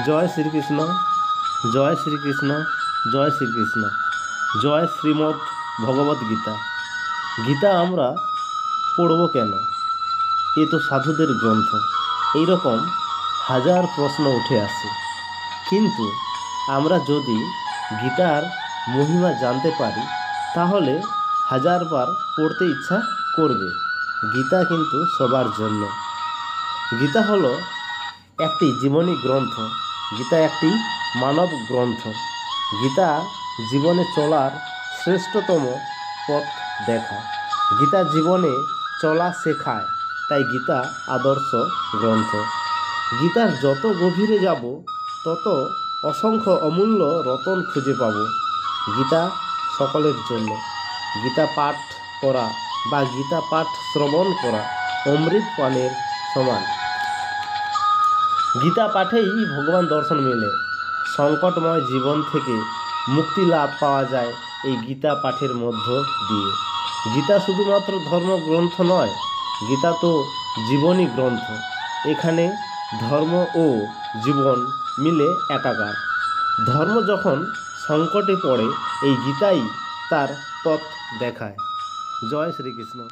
জয় শ্রীকৃষ্ণ, জয় শ্রীকৃষ্ণ, জয় শ্রীকৃষ্ণ। জয় শ্রীমদ্ ভগবদ গীতা। গীতা আমরা পড়ব কেন? এ তো সাধুদের গ্রন্থ। এইরকম হাজার প্রশ্ন উঠে আসে। কিন্তু আমরা যদি গীতার মহিমা জানতে পারি তাহলে হাজারবার পড়তে ইচ্ছা করবে। গীতা কিন্তু সবার জন্য। গীতা হলো একটি জীবনী গ্রন্থ। গীতা একটি মানব গ্রন্থ। গীতা জীবনে চলার শ্রেষ্ঠতম পথ দেখায়। গীতা জীবনে চলা শেখায়, তাই গীতা আদর্শ গ্রন্থ। গীতার যত গভীরে যাব তত অসংখ্য অমূল্য রতন খুঁজে পাব। গীতা সকলের জন্য। গীতা পাঠ করা বা গীতা পাঠ শ্রবণ করা অমৃত পানের সমান। গীতা পাঠেই ভগবান দর্শন মেলে। সংকটময় জীবন থেকে মুক্তি লাভ পাওয়া যায় এই গীতা পাঠের মধ্য দিয়ে। গীতা শুধুমাত্র ধর্মগ্রন্থ নয়, গীতা তো জীবনী গ্রন্থ। এখানে ধর্ম ও জীবন মিলে একাকার। ধর্ম যখন সংকটে পড়ে এই গীতাই তার পথ দেখায়। জয় শ্রীকৃষ্ণ।